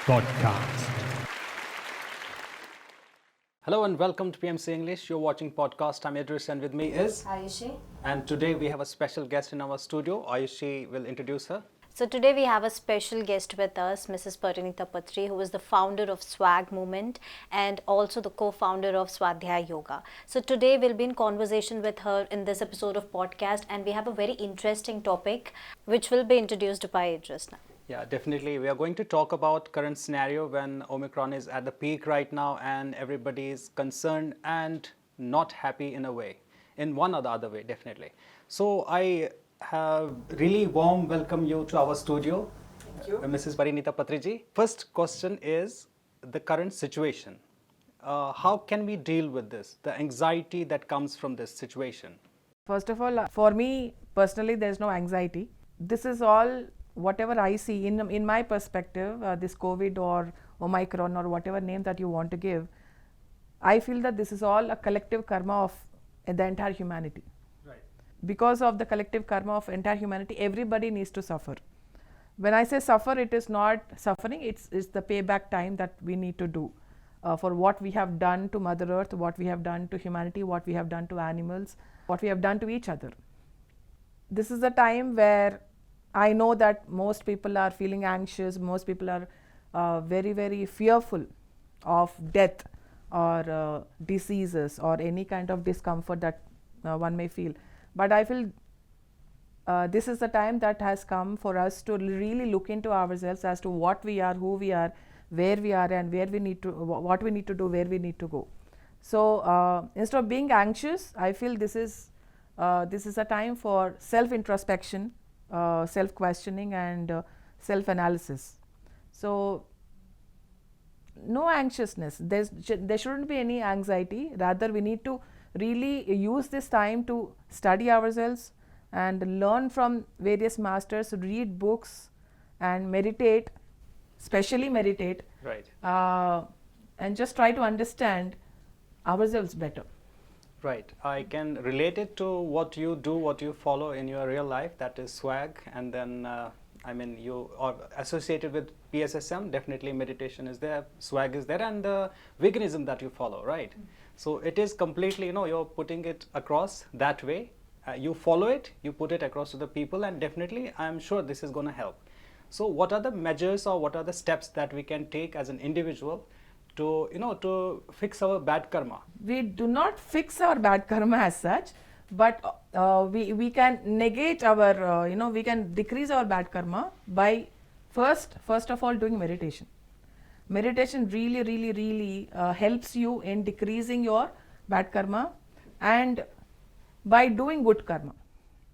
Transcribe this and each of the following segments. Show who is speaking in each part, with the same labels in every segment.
Speaker 1: podcast.
Speaker 2: Hello and welcome to PMC English. You're watching podcast. I'm Idris and with me is
Speaker 3: Ayushi.
Speaker 2: And today we have a special guest in our studio. Ayushi will introduce her.
Speaker 3: So today we have a special guest with us, Mrs. Parinitha Patri, who is the founder of SWAGG movement and also the co-founder of Swadhyaya Yoga. So today we'll be in conversation with her in this episode of podcast, and we have a very interesting topic which will be introduced by Idris now.
Speaker 2: Yeah, definitely. We are going to talk about current scenario when Omicron is at the peak right now and everybody is concerned and not happy in a way, in one or the other way, definitely. So I have really warm welcome you to our studio.
Speaker 4: Thank you.
Speaker 2: Mrs. Parinitha Patriji. First question is the current situation. How can we deal with this, the anxiety that comes from this situation?
Speaker 4: First of all, for me personally, there's no anxiety. This is all whatever I see in my perspective, this COVID or Omicron or whatever name that you want to give. I feel that this is all a collective karma of the entire humanity. Because of the collective karma of entire humanity, everybody needs to suffer. When I say suffer, it is not suffering, it's the payback time that we need to do for what we have done to Mother Earth, what we have done to humanity, what we have done to animals, what we have done to each other. This is a time where I know that most people are feeling anxious, most people are very, very fearful of death or diseases or any kind of discomfort that one may feel. But I feel this is the time that has come for us to really look into ourselves as to what we are, who we are, where we are, and where we need to, what we need to do, where we need to go. So instead of being anxious, I feel this is a time for self-introspection, self-questioning, and self-analysis. So no anxiousness. There shouldn't be any anxiety. Rather, we need to really use this time to study ourselves and learn from various masters, read books and meditate, especially meditate,
Speaker 2: Right.
Speaker 4: And just try to understand ourselves better.
Speaker 2: Right. I can relate it to what you do, what you follow in your real life, that is SWAGG, and then you are associated with PSSM, definitely meditation is there, SWAGG is there, and the veganism that you follow, right? So it is completely, you're putting it across that way. You follow it, you put it across to the people, and definitely I'm sure this is going to help. So what are the measures or what are the steps that we can take as an individual to fix our bad karma?
Speaker 4: We do not fix our bad karma as such, but we can negate our, we can decrease our bad karma by first of all doing meditation. Meditation really helps you in decreasing your bad karma and by doing good karma.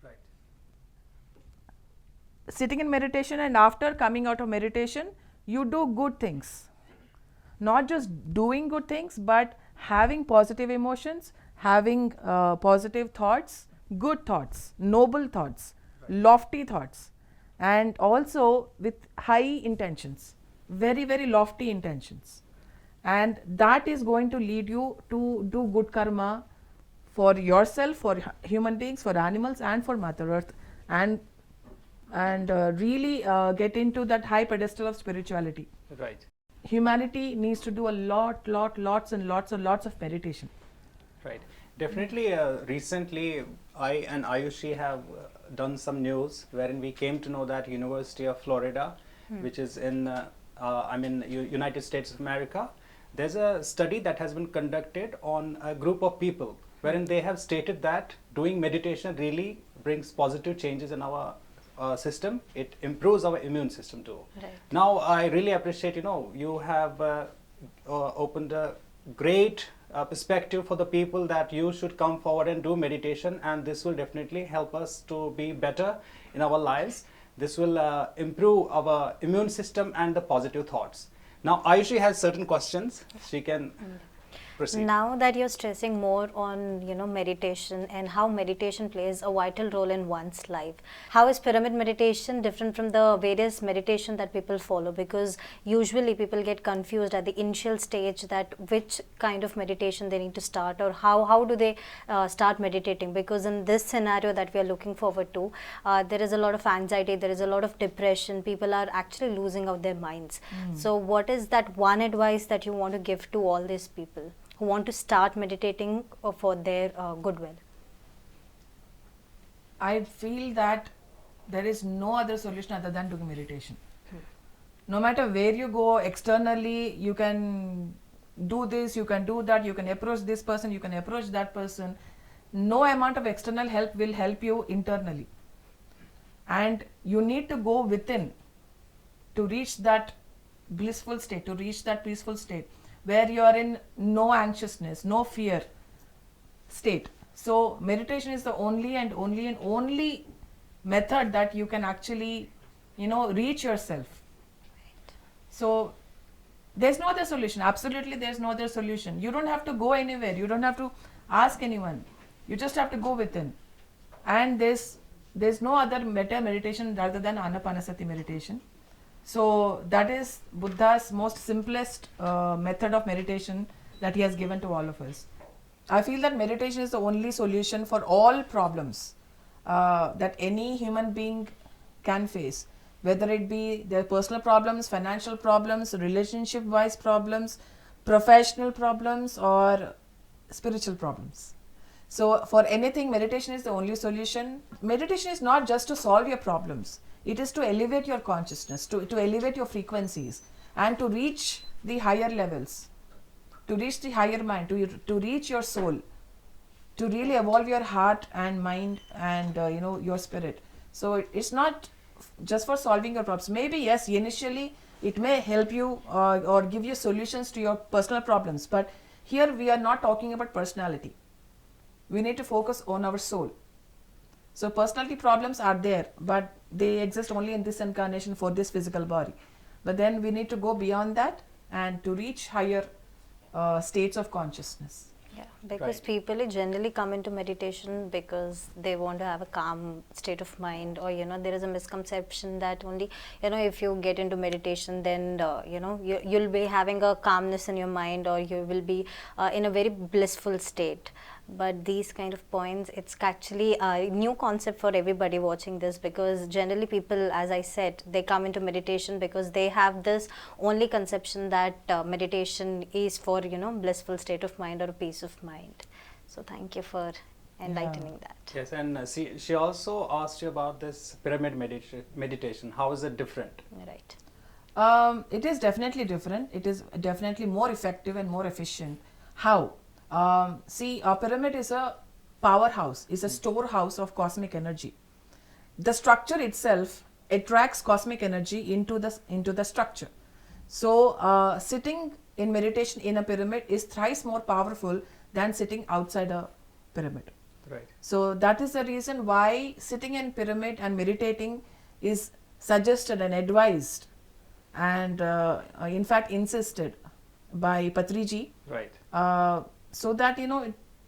Speaker 2: Right.
Speaker 4: Sitting in meditation and after coming out of meditation, you do good things. Not just doing good things, but having positive emotions, having positive thoughts, good thoughts, noble thoughts, lofty thoughts, and also with high intentions, very lofty intentions. And that is going to lead you to do good karma for yourself, for human beings, for animals, and for Mother Earth, and really get into that high pedestal of spirituality.
Speaker 2: Right.
Speaker 4: Humanity needs to do lots of meditation.
Speaker 2: Right. Definitely, recently I and Ayushi have done some news wherein we came to know that University of Florida, which is in United States of America, there's a study that has been conducted on a group of people wherein they have stated that doing meditation really brings positive changes in our system. It improves our immune system too.
Speaker 3: Right.
Speaker 2: Now I really appreciate, you have opened a great perspective for the people that you should come forward and do meditation, and this will definitely help us to be better in our lives. This will improve our immune system and the positive thoughts. Now Ayushi has certain questions. She can. proceed.
Speaker 3: Now that you're stressing more on, meditation and how meditation plays a vital role in one's life, how is pyramid meditation different from the various meditation that people follow? Because usually people get confused at the initial stage that which kind of meditation they need to start, or how do they start meditating? Because in this scenario that we are looking forward to, there is a lot of anxiety, there is a lot of depression, people are actually losing out their minds. So what is that one advice that you want to give to all these people who want to start meditating for their goodwill?
Speaker 4: I feel that there is no other solution other than doing meditation. No matter where you go externally, you can do this, you can do that, you can approach this person, you can approach that person. No amount of external help will help you internally. And you need to go within to reach that blissful state, to reach that peaceful state where you are in no anxiousness, no fear state. So meditation is the only method that you can actually, reach yourself. So there's no other solution. Absolutely, there's no other solution. You don't have to go anywhere. You don't have to ask anyone. You just have to go within. And there's no other better meditation rather than Anapanasati meditation. So that is Buddha's most simplest method of meditation that he has given to all of us. I feel that meditation is the only solution for all problems that any human being can face, whether it be their personal problems, financial problems, relationship-wise problems, professional problems, or spiritual problems. So for anything, meditation is the only solution. Meditation is not just to solve your problems. It is to elevate your consciousness, to elevate your frequencies, and to reach the higher levels, to reach the higher mind, to reach your soul, to really evolve your heart and mind and your spirit. So it's not just for solving your problems. Maybe yes, initially it may help you or give you solutions to your personal problems, but here we are not talking about personality. We need to focus on our soul. So personality problems are there, but they exist only in this incarnation for this physical body. But then we need to go beyond that and to reach higher states of consciousness.
Speaker 3: Yeah, because
Speaker 2: Right.
Speaker 3: people generally come into meditation because they want to have a calm state of mind, or there is a misconception that only if you get into meditation, then you'll be having a calmness in your mind, or you will be in a very blissful state. But these kind of points, it's actually a new concept for everybody watching this, because generally people, as I said, they come into meditation because they have this only conception that meditation is for blissful state of mind or peace of mind. So thank you for enlightening that.
Speaker 2: Yes, and she also asked you about this pyramid meditation. How is it different?
Speaker 3: Right.
Speaker 4: It is definitely different. It is definitely more effective and more efficient. How? See, a pyramid is a powerhouse, is a storehouse of cosmic energy. The structure itself attracts cosmic energy into the structure. So sitting in meditation in a pyramid is thrice more powerful than sitting outside a pyramid.
Speaker 2: Right.
Speaker 4: So that is the reason why sitting in pyramid and meditating is suggested and advised, and in fact insisted by Patriji.
Speaker 2: Right.
Speaker 4: So that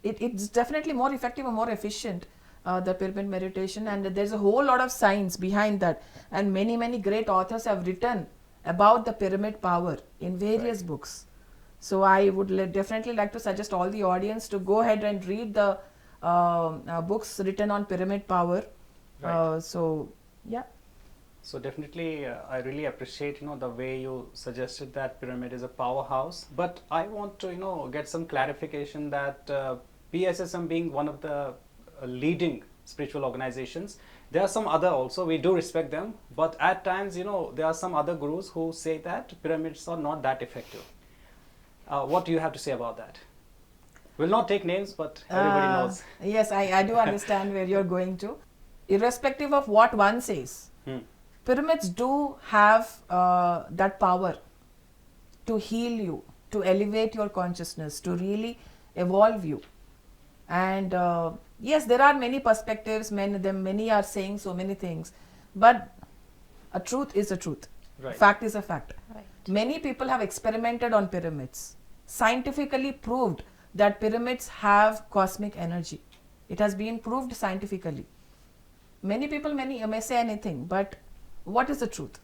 Speaker 4: it's definitely more effective and more efficient, the pyramid meditation, and there's a whole lot of science behind that, and many great authors have written about the pyramid power in various books. So I would definitely like to suggest all the audience to go ahead and read the books written on pyramid power.
Speaker 2: Right.
Speaker 4: So yeah.
Speaker 2: So definitely, I really appreciate the way you suggested that pyramid is a powerhouse. But I want to get some clarification that PSSM being one of the leading spiritual organizations, there are some other also. We do respect them, but at times there are some other gurus who say that pyramids are not that effective. What do you have to say about that? We'll not take names, but everybody knows.
Speaker 4: Yes, I do understand where you're going to. Irrespective of what one says, pyramids do have that power to heal you, to elevate your consciousness, to really evolve you. And yes, there are many perspectives, many are saying so many things, but a truth is a truth.
Speaker 2: Right.
Speaker 4: Fact is a fact.
Speaker 3: Right.
Speaker 4: Many people have experimented on pyramids. scientifically proved that pyramids have cosmic energy. It has been proved scientifically. Many people may say anything, but what is the truth?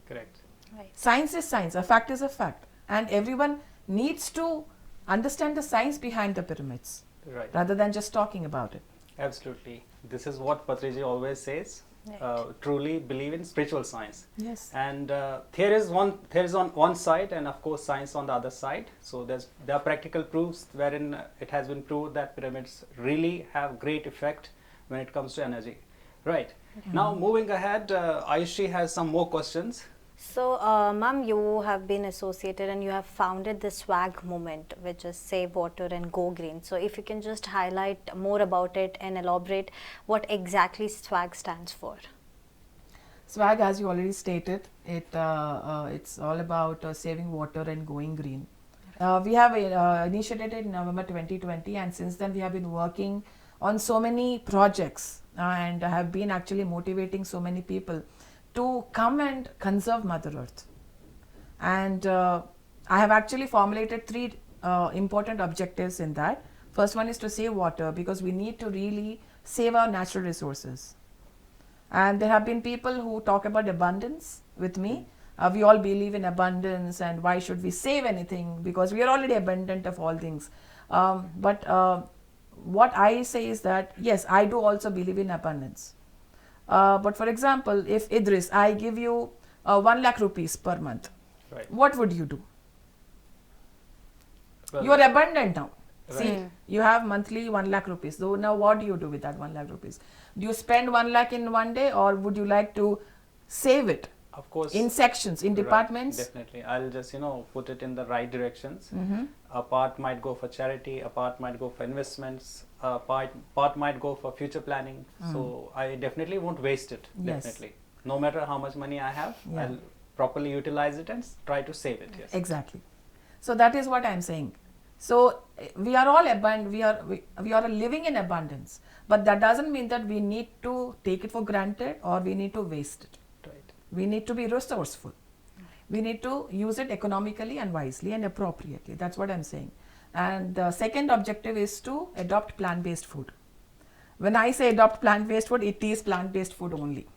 Speaker 2: Correct.
Speaker 3: Right.
Speaker 4: Science is science, a fact is a fact, and everyone needs to understand the science behind the pyramids
Speaker 2: Right.
Speaker 4: rather than just talking about it.
Speaker 2: Absolutely. This is what Patriji always says.
Speaker 3: Right.
Speaker 2: Truly believe in spiritual science.
Speaker 4: Yes.
Speaker 2: And there is on one side, and of course science on the other side. So there are practical proofs wherein it has been proved that pyramids really have great effect when it comes to energy. Right. Now moving ahead, Ayushi has some more questions.
Speaker 3: So, ma'am, you have been associated and you have founded the SWAGG movement, which is Save Water and Go Green. So, if you can just highlight more about it and elaborate what exactly SWAGG stands for.
Speaker 4: SWAGG, as you already stated, it's all about saving water and going green. We have initiated it in November 2020, and since then we have been working on so many projects and have been actually motivating so many people to come and conserve Mother Earth. And I have actually formulated three important objectives in that. First one is to save water, because we need to really save our natural resources. And there have been people who talk about abundance with me. We all believe in abundance, and why should we save anything, because we are already abundant of all things. But what I say is that yes, I do also believe in abundance. But for example, if Idris, I give you 1 lakh rupees per month,
Speaker 2: Right.
Speaker 4: what would you do?
Speaker 2: Well,
Speaker 4: You are abundant now.
Speaker 2: Right.
Speaker 4: See, you have monthly 1 lakh rupees. So now what do you do with that 1 lakh rupees? Do you spend 1 lakh in one day, or would you like to save it
Speaker 2: of course.
Speaker 4: in sections, in
Speaker 2: Right,
Speaker 4: departments?
Speaker 2: definitely. I'll just put it in the right directions.
Speaker 4: Mm-hmm.
Speaker 2: A part might go for charity, a part might go for investments, a part might go for future planning. So I definitely won't waste it.
Speaker 4: Yes.
Speaker 2: Definitely. No matter how much money I have,
Speaker 4: Yeah.
Speaker 2: I'll properly utilize it and try to save it. Yes.
Speaker 4: Exactly. So that is what I am saying. So we are all abundant. We are living in abundance, but that doesn't mean that we need to take it for granted or we need to waste it.
Speaker 2: Right.
Speaker 4: We need to be resourceful. We need to use it economically and wisely and appropriately. That's what I'm saying. And the second objective is to adopt plant-based food. When I say adopt plant-based food, it is plant-based food only.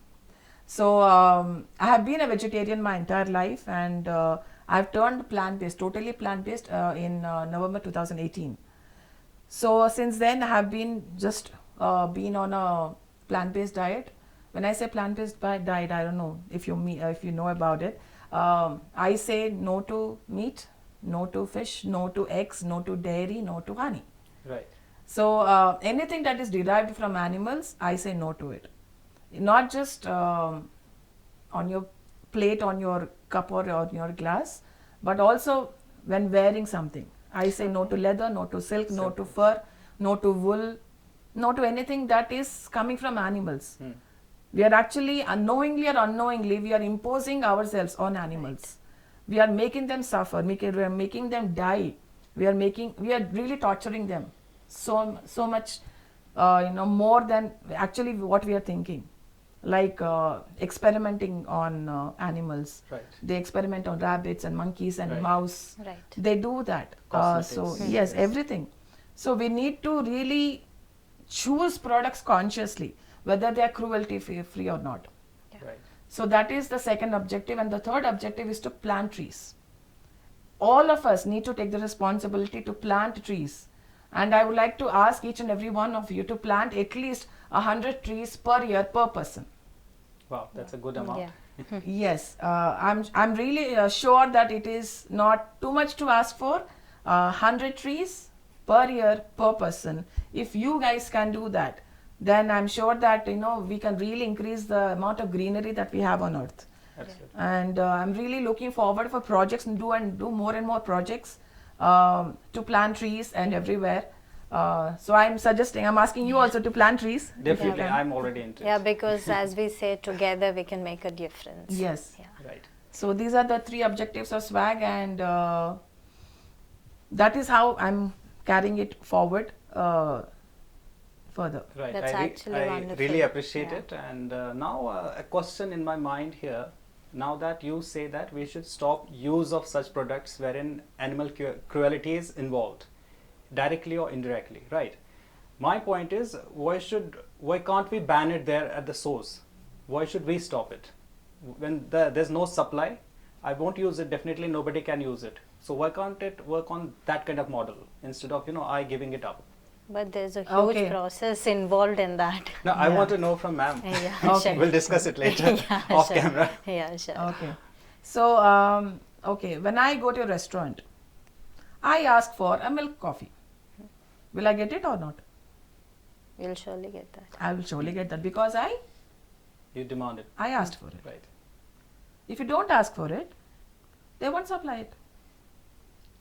Speaker 4: So I have been a vegetarian my entire life, and I've turned plant-based, totally plant-based in November 2018. So since then I have been just been on a plant-based diet. When I say plant-based diet, I don't know if you know about it. I say no to meat, no to fish, no to eggs, no to dairy, no to honey.
Speaker 2: Right.
Speaker 4: So anything that is derived from animals, I say no to it. Not just on your plate, on your cup or on your glass, but also when wearing something. I say no to leather, no to silk, no to fur, no to wool, no to anything that is coming from animals. We are actually unknowingly or unknowingly, we are imposing ourselves on animals. We are making them suffer, we are making them die. We are really torturing them so much, more than actually what we are thinking. Like experimenting on animals.
Speaker 2: Right.
Speaker 4: They experiment on rabbits and monkeys and
Speaker 2: Right.
Speaker 4: mouse.
Speaker 3: Right.
Speaker 4: They do that. So
Speaker 2: Cosmetics.
Speaker 4: yes, everything. So we need to really choose products consciously, whether they are cruelty free or not.
Speaker 2: Right.
Speaker 4: So that is the second objective, and the third objective is to plant trees. All of us need to take the responsibility to plant trees, and I would like to ask each and every one of you to plant at least 100 trees per year per person.
Speaker 2: Wow, that's a good amount.
Speaker 3: Yeah.
Speaker 4: Yes, I'm really sure that it is not too much to ask for. 100 trees per year per person. If you guys can do that, then I'm sure that we can really increase the amount of greenery that we have on Earth.
Speaker 2: Absolutely.
Speaker 4: And I'm really looking forward for projects and do more and more projects to plant trees and everywhere. So I'm asking you also to plant trees.
Speaker 2: Definitely,
Speaker 3: Yeah.
Speaker 2: I'm already into
Speaker 3: Yeah,
Speaker 2: it.
Speaker 3: because as we say, together we can make a difference.
Speaker 4: Yes.
Speaker 3: Yeah.
Speaker 2: Right.
Speaker 3: So
Speaker 4: So these are the three objectives of SWAGG, and that is how I'm carrying it forward further.
Speaker 2: Right.
Speaker 3: That's
Speaker 2: I
Speaker 3: actually
Speaker 2: really
Speaker 3: wonderful.
Speaker 2: appreciate
Speaker 3: Yeah.
Speaker 2: it. And now a question in my mind here. now that you say that we should stop use of such products wherein animal cruelty is involved, directly or indirectly, right? My point is, why can't we ban it there at the source? Why should we stop it? When there's no supply, I won't use it, definitely nobody can use it. So why can't it work on that kind of model instead of, I giving it up?
Speaker 3: But there's a huge process involved in that.
Speaker 2: No, I want to know from ma'am.
Speaker 3: Yeah,
Speaker 4: Okay.
Speaker 3: sure.
Speaker 2: We'll discuss it later off
Speaker 3: sure.
Speaker 2: camera.
Speaker 3: Yeah, sure.
Speaker 4: Okay. So, okay, when I go to a restaurant, I ask for a milk coffee. Will I get it or not?
Speaker 3: You'll surely get that.
Speaker 4: I will surely get that because
Speaker 2: You demand it,
Speaker 4: I asked for it.
Speaker 2: right?
Speaker 4: If you don't ask for it, they won't supply it.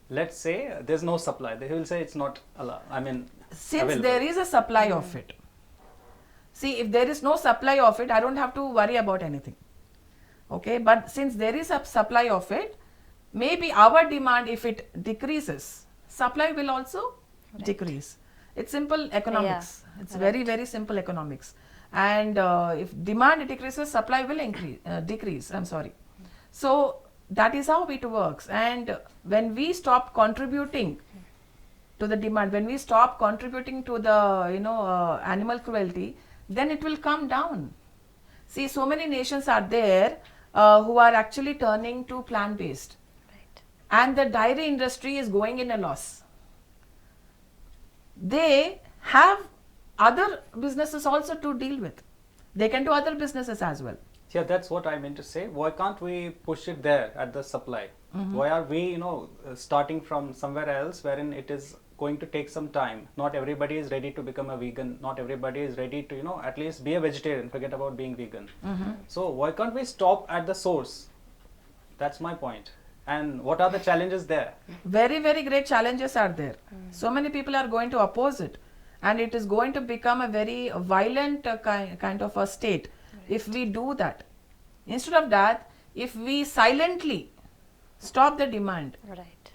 Speaker 2: Let's say there's no supply. They will say it's not allowed.
Speaker 4: Since
Speaker 2: available.
Speaker 4: there is a supply of it. See, if there is no supply of it, I don't have to worry about anything. Okay, but since there is a supply of it, maybe our demand, if it decreases, supply will also decrease. It's simple economics. It's very, very simple economics. And if demand decreases, supply will decrease. I'm sorry. So that is how it works. And when we stop contributing to the demand, when we stop contributing to the animal cruelty, then it will come down. See, so many nations are there who are actually turning to plant-based,
Speaker 3: Right.
Speaker 4: and the dairy industry is going in a loss. They have other businesses also to deal with. They can do other businesses as well.
Speaker 2: Yeah, that's what I meant to say. Why can't we push it there at the supply? Why are we, starting from somewhere else wherein it is going to take some time? Not everybody is ready to become a vegan. Not everybody is ready to, at least be a vegetarian. Forget about being vegan. So why can't we stop at the source? That's my point. And what are the challenges there?
Speaker 4: Very, very great challenges are there. So many people are going to oppose it, and it is going to become a very violent kind of a state if we do that. Instead of that, if we silently stop the demand,
Speaker 3: Right.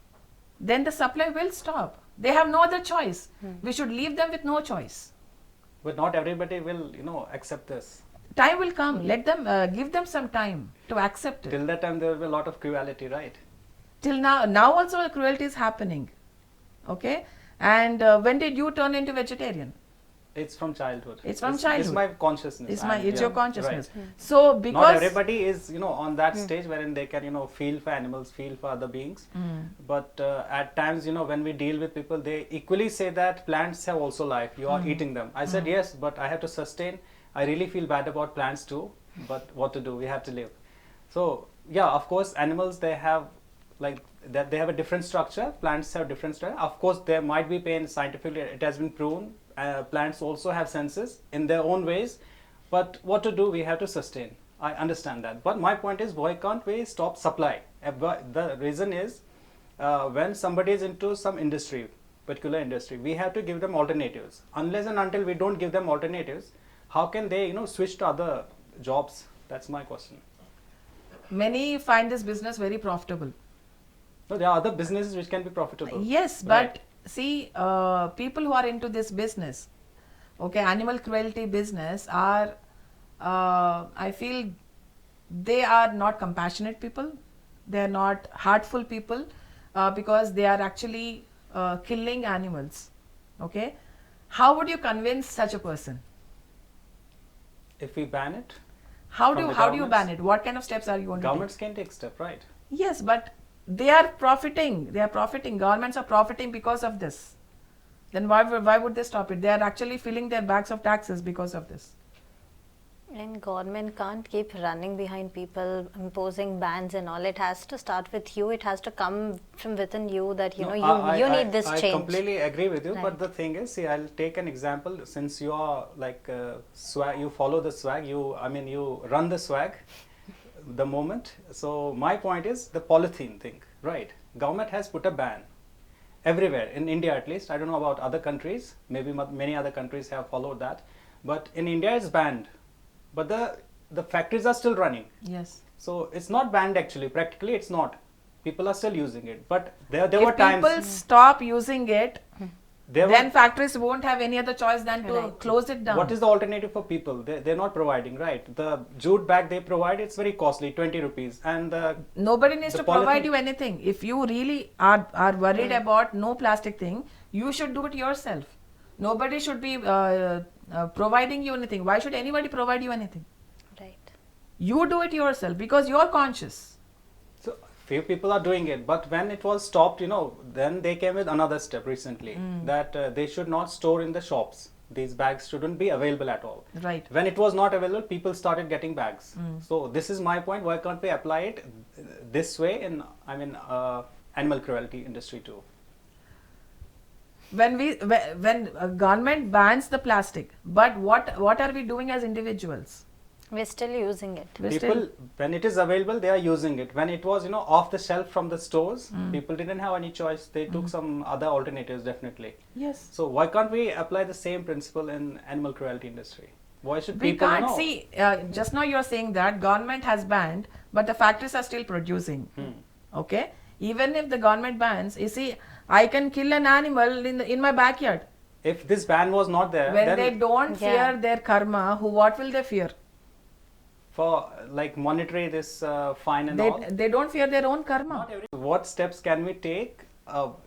Speaker 4: then the supply will stop. They have no other choice. We should leave them with no choice.
Speaker 2: But not everybody will, accept this.
Speaker 4: Time will come. Let them give them some time to accept it.
Speaker 2: Till that time, there will be a lot of cruelty, right?
Speaker 4: Till now also cruelty is happening. Okay, and when did you turn into vegetarian?
Speaker 2: It's from childhood.
Speaker 4: It's from childhood.
Speaker 2: It's my consciousness.
Speaker 4: It's your consciousness.
Speaker 2: Right.
Speaker 4: So because
Speaker 2: Not everybody is, on that stage wherein they can, feel for animals, feel for other beings. But at times, when we deal with people, they equally say that plants have also life. You are eating them. I said, yes, but I have to sustain. I really feel bad about plants too. But what to do? We have to live. So, yeah, of course, animals, they have they have a different structure. Plants have different structure. Of course, there might be pain. Scientifically, it has been proven. Plants also have senses in their own ways. But what to do? We have to sustain. I understand that. But my point is, why can't we stop supply? The reason is, when somebody is into some industry, particular industry, we have to give them alternatives. Unless and until we don't give them alternatives, how can they, switch to other jobs? That's my question.
Speaker 4: many find this business very profitable.
Speaker 2: No, there are other businesses which can be profitable.
Speaker 4: Yes,
Speaker 2: Right.
Speaker 4: but see, people who are into this business, okay, animal cruelty business are, I feel they are not compassionate people. They are not heartful people because they are actually killing animals. Okay, how would you convince such a person?
Speaker 2: If we ban it,
Speaker 4: How
Speaker 2: From
Speaker 4: do
Speaker 2: the
Speaker 4: how do you ban
Speaker 2: governments?
Speaker 4: it? What kind of steps are you going to take?
Speaker 2: governments can take step, right?
Speaker 4: Yes, but they are profiting. They are profiting. Governments are profiting because of this. Then why would they stop it? They are actually filling their bags of taxes because of this.
Speaker 3: And government can't keep running behind people, imposing bans and all. It has to start with you. It has to come from within you that,
Speaker 2: No,
Speaker 3: you need this
Speaker 2: I
Speaker 3: change.
Speaker 2: completely agree with you, but
Speaker 3: Right.
Speaker 2: the thing is, see, I'll take an example. Since you are like swag, you follow the swag. You run the swag, the moment. So my point is the polythene thing, right? Government has put a ban everywhere in India, at least. I don't know about other countries. Maybe many other countries have followed that, but in India it's banned. But the factories are still running.
Speaker 4: Yes.
Speaker 2: So it's not banned actually. Practically, it's not. People are still using it. But there were
Speaker 4: If
Speaker 2: times.
Speaker 4: people stop using it, then factories won't have any other choice than to
Speaker 3: Right.
Speaker 4: close it down.
Speaker 2: What is the alternative for people? They're not providing, right? The jute bag they provide, it's very costly, 20 rupees. And
Speaker 4: Nobody needs
Speaker 2: the
Speaker 4: to provide
Speaker 2: polythene-
Speaker 4: you anything. If you really are worried about no plastic thing, you should do it yourself. Nobody should be providing you anything. Why should anybody provide you anything?
Speaker 3: Right.
Speaker 4: You do it yourself because you're conscious.
Speaker 2: so few people are doing it, but when it was stopped, then they came with another step recently that they should not store in the shops. These bags shouldn't be available at all.
Speaker 4: Right.
Speaker 2: When it was not available, people started getting bags. So this is my point. Why can't we apply it this way in, animal cruelty industry too?
Speaker 4: When government bans the plastic, but what are we doing as individuals?
Speaker 3: We're still using it.
Speaker 4: We're
Speaker 2: People,
Speaker 4: still-
Speaker 2: when it is available, they are using it. When it was, off the shelf from the stores, people didn't have any choice. They took some other alternatives, definitely.
Speaker 4: Yes.
Speaker 2: So why can't we apply the same principle in animal cruelty industry? Why should
Speaker 4: We
Speaker 2: people
Speaker 4: can't see. Just now you're saying that government has banned, but the factories are still producing. Okay. Even if the government bans, you see, I can kill an animal in my backyard.
Speaker 2: If this ban was not there,
Speaker 4: When
Speaker 2: then
Speaker 4: they don't fear
Speaker 3: Yeah.
Speaker 4: their karma, what will they fear?
Speaker 2: for like monetary this fine and all.
Speaker 4: They don't fear their own karma.
Speaker 2: Not what steps can we take?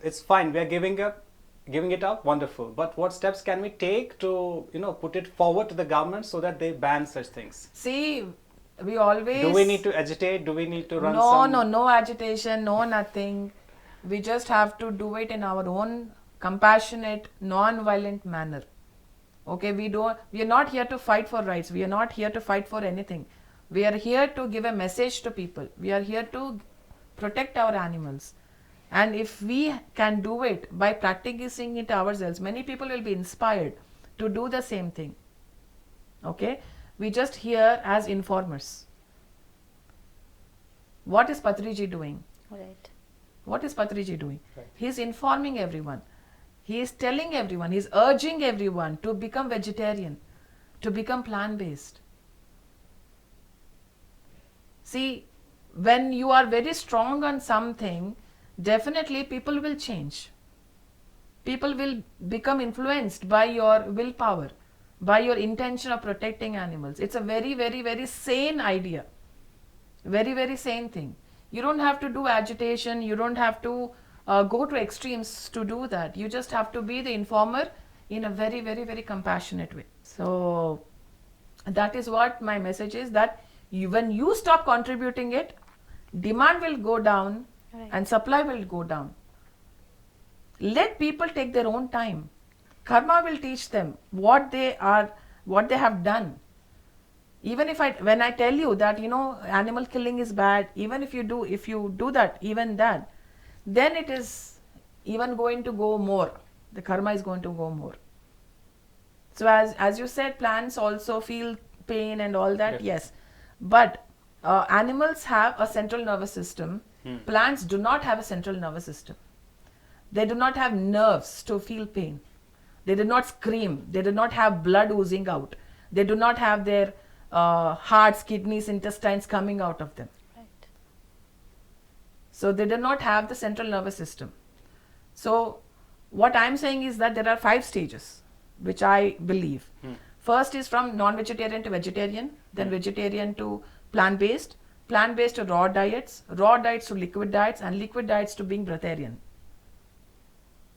Speaker 2: It's fine. We are giving it up. Wonderful. But what steps can we take to put it forward to the government so that they ban such things?
Speaker 4: See, we always.
Speaker 2: Do we need to agitate? Do we need to run?
Speaker 4: No agitation, no nothing. We just have to do it in our own compassionate, non-violent manner. Okay, we are not here to fight for rights. We are not here to fight for anything. We are here to give a message to people. We are here to protect our animals. And if we can do it by practicing it ourselves, many people will be inspired to do the same thing. Okay, we just here as informers. What is Patriji doing?
Speaker 3: Right.
Speaker 4: What is Patriji doing?
Speaker 2: Right.
Speaker 4: He is informing everyone. He is telling everyone, he is urging everyone to become vegetarian, to become plant-based. See, when you are very strong on something, definitely people will change. People will become influenced by your willpower, by your intention of protecting animals. It's a very, very, very sane idea. Very, very sane thing. You don't have to do agitation. You don't have to go to extremes to do that. You just have to be the informer in a very, very, very compassionate way. So that is what my message is, that when you stop contributing it, demand will go down.
Speaker 3: Right.
Speaker 4: And supply will go down. Let people take their own time. Karma will teach them what they have done. Even when I tell you that animal killing is bad, even if you do that, even that, then it is even going to go more. The karma is going to go more. So as you said, plants also feel pain and all that. Yes, but animals have a central nervous system. Plants do not have a central nervous system. They do not have nerves to feel pain. They do not scream. They do not have blood oozing out. They do not have their hearts, kidneys, intestines coming out of them.
Speaker 3: Right.
Speaker 4: So they do not have the central nervous system. So what I'm saying is that there are 5 stages, which I believe. First is from non-vegetarian to vegetarian, then vegetarian to plant-based, plant-based to raw diets to liquid diets, and liquid diets to being breatharian.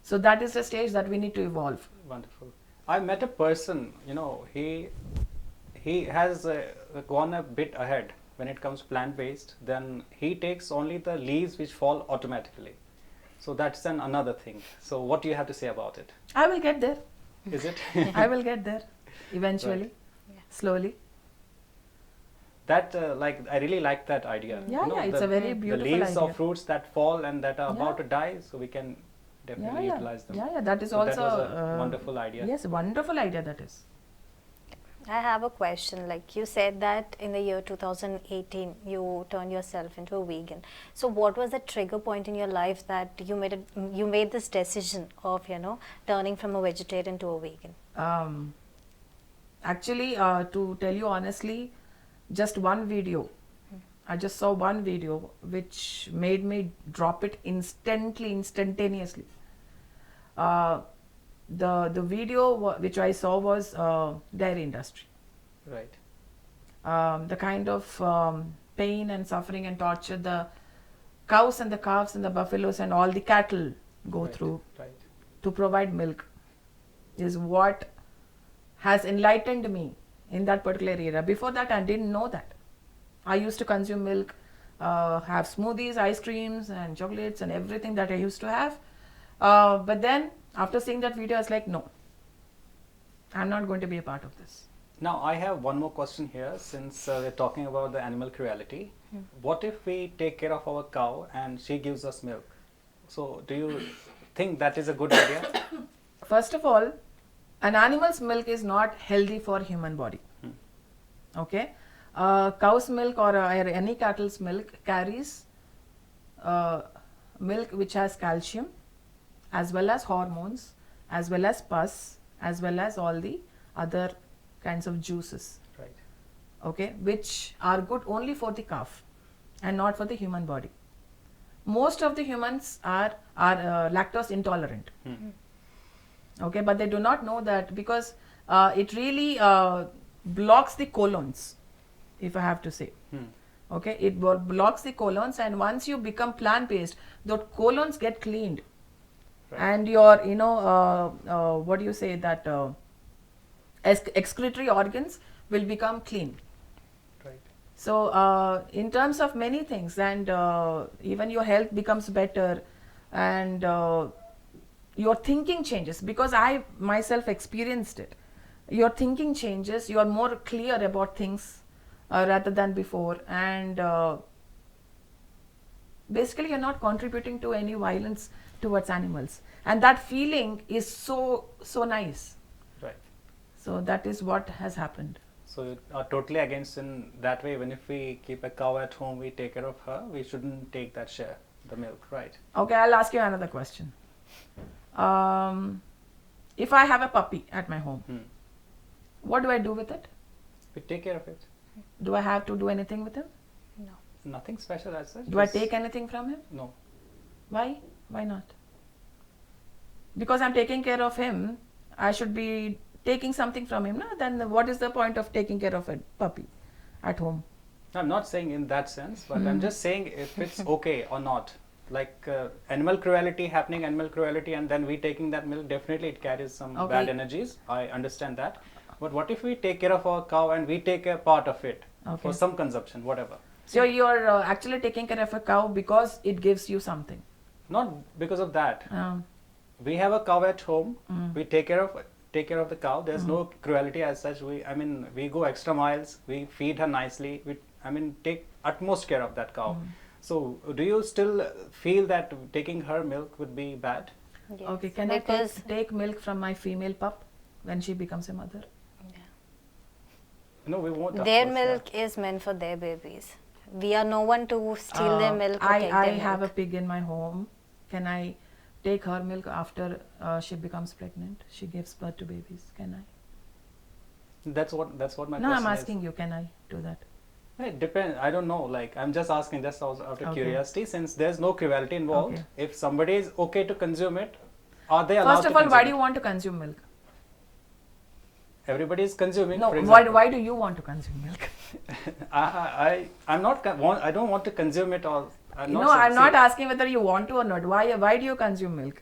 Speaker 4: So that is the stage that we need to evolve.
Speaker 2: Wonderful. I met a person, he has gone a bit ahead when it comes to plant-based. Then he takes only the leaves which fall automatically. So that's another thing. So what do you have to say about it?
Speaker 4: I will get there.
Speaker 2: Is it?
Speaker 4: I will get there eventually,
Speaker 2: Right.
Speaker 4: slowly.
Speaker 2: That I really like that idea.
Speaker 4: Yeah, it's a very beautiful
Speaker 2: The leaves
Speaker 4: idea.
Speaker 2: of fruits that fall and that are
Speaker 4: Yeah.
Speaker 2: about to die, so we can definitely utilize them.
Speaker 4: Yeah, that is
Speaker 2: So
Speaker 4: also
Speaker 2: that was a wonderful idea.
Speaker 4: Yes, wonderful idea that is.
Speaker 3: I have a question. Like you said that in the year 2018 you turned yourself into a vegan. So what was the trigger point in your life that you made this decision of turning from a vegetarian to a vegan?
Speaker 4: Actually, to tell you honestly, just one video. I just saw one video which made me drop it instantaneously. the video which I saw was dairy industry.
Speaker 2: Right.
Speaker 4: The kind of pain and suffering and torture the cows and the calves and the buffaloes and all the cattle go
Speaker 2: Right.
Speaker 4: through
Speaker 2: Right.
Speaker 4: to provide milk is what has enlightened me in that particular era. Before that, I didn't know that. I used to consume milk, have smoothies, ice creams, and chocolates, and everything that I used to have. But then, after seeing that video, I was like, no, I'm not going to be a part of this.
Speaker 2: Now, I have one more question here, since we're talking about the animal cruelty. What if we take care of our cow and she gives us milk? So, do you think that is a good idea?
Speaker 4: First of all, an animal's milk is not healthy for human body. Okay, cow's milk or any cattle's milk carries milk which has calcium, as well as hormones, as well as pus, as well as all the other kinds of juices.
Speaker 2: Right.
Speaker 4: Okay, which are good only for the calf and not for the human body. Most of the humans are lactose intolerant. Okay, but they do not know that, because it really blocks the colons, if I have to say. Okay, it blocks the colons, and once you become plant-based, the colons get cleaned.
Speaker 2: Right.
Speaker 4: And your, what do you say, that excretory organs will become clean.
Speaker 2: Right.
Speaker 4: So in terms of many things, and even your health becomes better, and your thinking changes, because I myself experienced it. Your thinking changes, you are more clear about things rather than before, and basically you're not contributing to any violence towards animals, and that feeling is so nice.
Speaker 2: Right.
Speaker 4: So that is what has happened.
Speaker 2: So you are totally against in that way. Even if we keep a cow at home, we take care of her, we shouldn't take that share, the milk, right?
Speaker 4: Okay, I'll ask you another question. If I have a puppy at my home, what do I do with it?
Speaker 2: We take care of it.
Speaker 4: Do I have to do anything with him?
Speaker 3: No.
Speaker 2: Nothing special as such.
Speaker 4: Do I
Speaker 2: Just-
Speaker 4: take anything from him?
Speaker 2: No.
Speaker 4: Why? Why not? Because I'm taking care of him, I should be taking something from him. No? Then what is the point of taking care of a puppy at home?
Speaker 2: I'm not saying in that sense, but I'm just saying if it's okay or not. Like animal cruelty happening, animal cruelty, and then we taking that milk, definitely it carries some
Speaker 4: Okay.
Speaker 2: bad energies. I understand that. But what if we take care of our cow and we take a part of it
Speaker 4: Okay.
Speaker 2: for some consumption, whatever?
Speaker 4: So you're actually taking care of a cow because it gives you something.
Speaker 2: Not because of that.
Speaker 4: Um,
Speaker 2: We have a cow at home. We take care of the cow. There's no cruelty as such. We go extra miles. We feed her nicely. We take utmost care of that cow. So do you still feel that taking her milk would be bad?
Speaker 3: Yes.
Speaker 4: okay, can
Speaker 3: Because
Speaker 4: I take milk from my female pup when she becomes a mother?
Speaker 2: No, we won't. of
Speaker 3: their
Speaker 2: course,
Speaker 3: milk is meant for their babies. We are no one to steal their milk or take
Speaker 4: I
Speaker 3: their
Speaker 4: have
Speaker 3: milk.
Speaker 4: a pig in my home. Can I take her milk after she becomes pregnant? She gives birth to babies. Can I?
Speaker 2: That's what my
Speaker 4: No,
Speaker 2: question
Speaker 4: I'm
Speaker 2: is.
Speaker 4: asking you. Can I do that?
Speaker 2: It depends. I don't know. Like I'm just asking, just out of
Speaker 4: Okay.
Speaker 2: curiosity. Since there's no cruelty involved,
Speaker 4: Okay.
Speaker 2: if somebody is okay to consume it, are they allowed
Speaker 4: First
Speaker 2: to
Speaker 4: of all, why do
Speaker 2: consume
Speaker 4: you want to consume milk?
Speaker 2: it? Everybody is consuming.
Speaker 4: No,
Speaker 2: for
Speaker 4: why
Speaker 2: example.
Speaker 4: do you want to consume milk?
Speaker 2: I'm not. I don't want to consume it all. I'm
Speaker 4: No,
Speaker 2: saying-
Speaker 4: I'm not
Speaker 2: see,
Speaker 4: asking whether you want to or not. Why do you consume milk?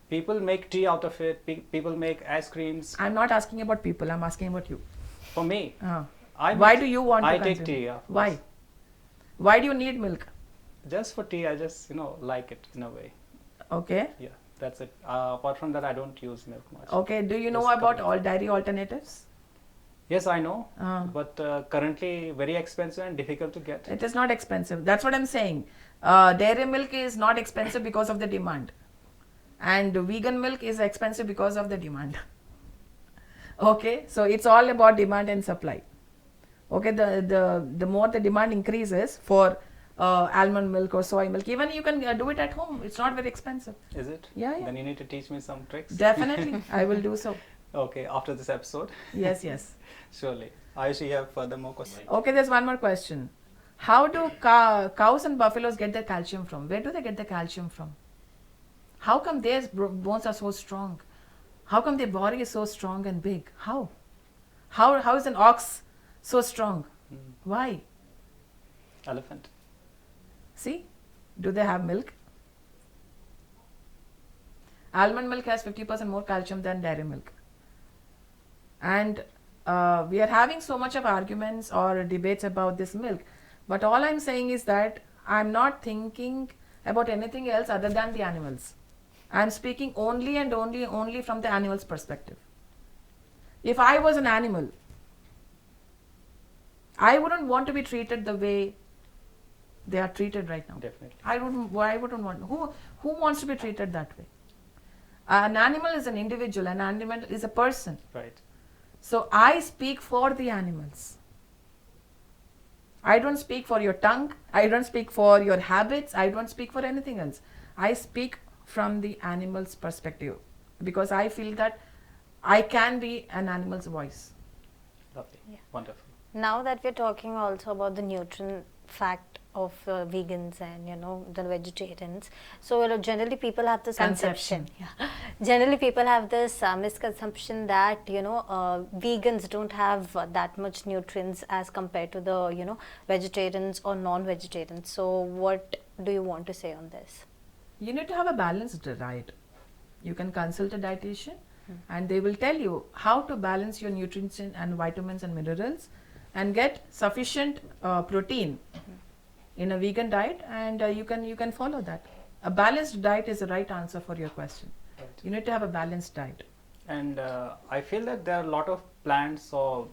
Speaker 2: People make tea out of it. People make ice creams.
Speaker 4: I'm not asking about people. I'm asking about you.
Speaker 2: For me,
Speaker 4: Why
Speaker 2: make-
Speaker 4: do you want to
Speaker 2: I
Speaker 4: consume?
Speaker 2: take tea. Of
Speaker 4: Why?
Speaker 2: course.
Speaker 4: Why do you need milk?
Speaker 2: Just for tea, I just like it in a way.
Speaker 4: Okay.
Speaker 2: Yeah, that's it. Apart from that, I don't use milk much.
Speaker 4: Okay. Do you know
Speaker 2: Just
Speaker 4: about
Speaker 2: couple.
Speaker 4: all dairy alternatives?
Speaker 2: Yes, I know,
Speaker 4: But
Speaker 2: but currently very expensive and difficult to get.
Speaker 4: it is not expensive. That's what I'm saying. Dairy milk is not expensive because of the demand, and vegan milk is expensive because of the demand. Okay, so it's all about demand and supply. Okay, the more the demand increases for almond milk or soy milk, even you can do it at home. It's not very expensive.
Speaker 2: Is it?
Speaker 4: Yeah.
Speaker 2: Then you need to teach me some tricks.
Speaker 4: Definitely, I will do so.
Speaker 2: Okay, after this episode.
Speaker 4: Yes.
Speaker 2: Surely. Ayushi, you have further more questions?
Speaker 4: Okay, there's one more question. How do cows and buffaloes get their calcium from? Where do they get the calcium from? How come their bones are so strong? How come their body is so strong and big? How is an ox so strong? Why?
Speaker 2: Elephant.
Speaker 4: See, do they have milk? Almond milk has 50% more calcium than dairy milk. And we are having so much of arguments or debates about this milk. But all I'm saying is that I'm not thinking about anything else other than the animals. I'm speaking only and only from the animal's perspective. If I was an animal, I wouldn't want to be treated the way they are treated right now.
Speaker 2: Definitely.
Speaker 4: I wouldn't want. Who wants to be treated that way? An animal is an individual. An animal is a person.
Speaker 2: Right.
Speaker 4: So I speak for the animals. I don't speak for your tongue. I don't speak for your habits. I don't speak for anything else. I speak from the animal's perspective because I feel that I can be an animal's voice.
Speaker 2: Lovely.
Speaker 3: Yeah.
Speaker 2: Wonderful.
Speaker 3: Now that we're talking also about the nutrient fact of vegans and the vegetarians, so generally people have this
Speaker 4: Conception.
Speaker 3: Yeah. Generally people have this misconception that vegans don't have that much nutrients as compared to the vegetarians or non-vegetarians. So what do you want to say on this?
Speaker 4: You need to have a balanced diet. You can consult a dietitian and they will tell you how to balance your nutrients and vitamins and minerals and get sufficient protein in a vegan diet, and you can follow that. A balanced diet is the right answer for your question.
Speaker 2: Right.
Speaker 4: You need to have a balanced diet.
Speaker 2: And I feel that there are a lot of plants or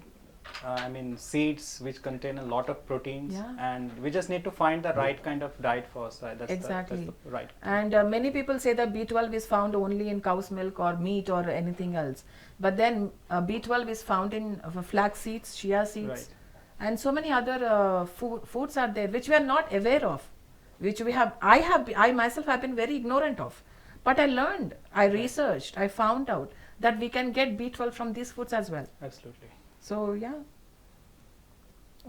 Speaker 2: seeds which contain a lot of proteins,
Speaker 4: Yeah.
Speaker 2: and we just need to find the right kind of diet for us. That's
Speaker 4: Exactly.
Speaker 2: the right.
Speaker 4: And many people say that B12 is found only in cow's milk or meat or anything else. But then B12 is found in flax seeds, chia seeds,
Speaker 2: Right.
Speaker 4: and so many other foods are there which we are not aware of, which I myself have been very ignorant of. But I learned, I researched, I found out that we can get B12 from these foods as well.
Speaker 2: Absolutely.
Speaker 4: So yeah.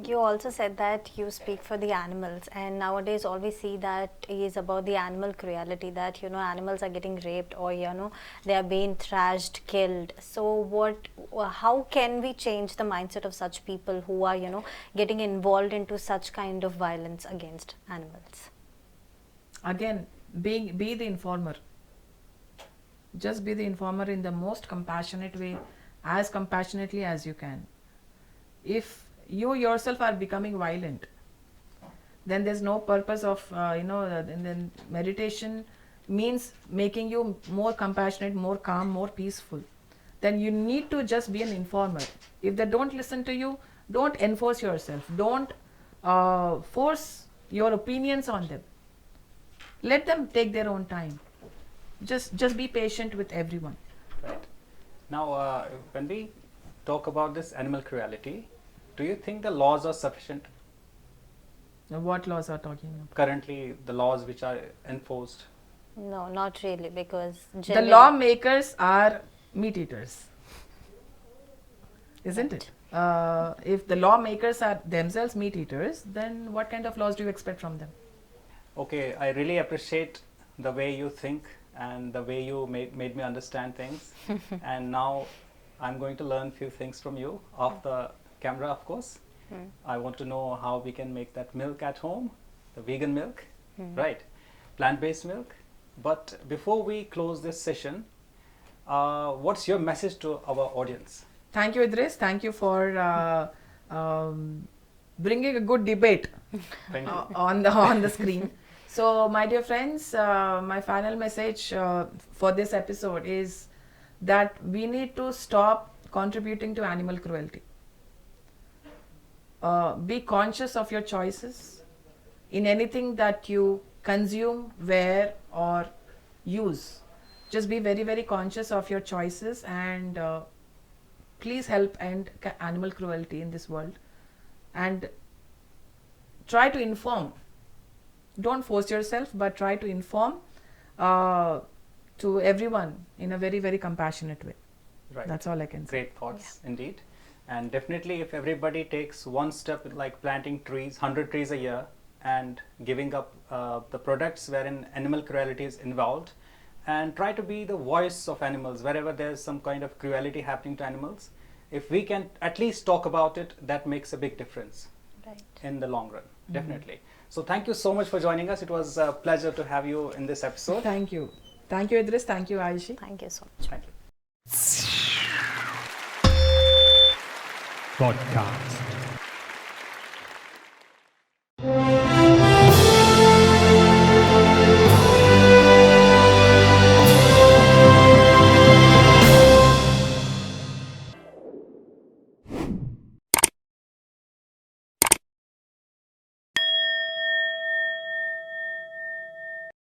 Speaker 3: You also said that you speak for the animals, and nowadays all we see that is about the animal cruelty, that animals are getting raped or they are being thrashed, killed. So how can we change the mindset of such people who are getting involved into such kind of violence against animals?
Speaker 4: Again, be the informer. Just be the informer in the most compassionate way, as compassionately as you can. If you yourself are becoming violent, then there's no purpose of then meditation means making you more compassionate, more calm, more peaceful. Then you need to just be an informer. If they don't listen to you, don't enforce yourself. Don't force your opinions on them. Let them take their own time. Just be patient with everyone.
Speaker 2: Right. Now, when we talk about this animal cruelty, do you think the laws are sufficient?
Speaker 4: Now, what laws are talking about?
Speaker 2: Currently, the laws which are enforced.
Speaker 3: No, not really, because
Speaker 4: The lawmakers are meat eaters, isn't
Speaker 3: Right.
Speaker 4: it? If the lawmakers are themselves meat eaters, then what kind of laws do you expect from them?
Speaker 2: Okay, I really appreciate the way you think and the way you made me understand things. And now I'm going to learn few things from you off the camera, of course. I want to know how we can make that milk at home, the vegan milk, right? Plant-based milk. But before we close this session, what's your message to our audience?
Speaker 4: Thank you, Idris. Thank you for bringing a good debate
Speaker 2: Thank you.
Speaker 4: on the screen. So, my dear friends, my final message for this episode is that we need to stop contributing to animal cruelty. Be conscious of your choices in anything that you consume, wear, or use. Just be very, very conscious of your choices, and please help end animal cruelty in this world. And try to inform. Don't force yourself, but try to inform to everyone in a very, very compassionate way.
Speaker 2: Right.
Speaker 4: That's all I can say.
Speaker 2: Great thoughts indeed. And definitely if everybody takes one step like planting trees, 100 trees a year, and giving up the products wherein animal cruelty is involved, and try to be the voice of animals wherever there's some kind of cruelty happening to animals. If we can at least talk about it, that makes a big difference in the long run, definitely. So thank you so much for joining us. It was a pleasure to have you in this episode.
Speaker 4: Thank you. Thank you, Idris. Thank you, Ayushi.
Speaker 3: Thank you so much.
Speaker 2: Thank you.
Speaker 1: Podcast.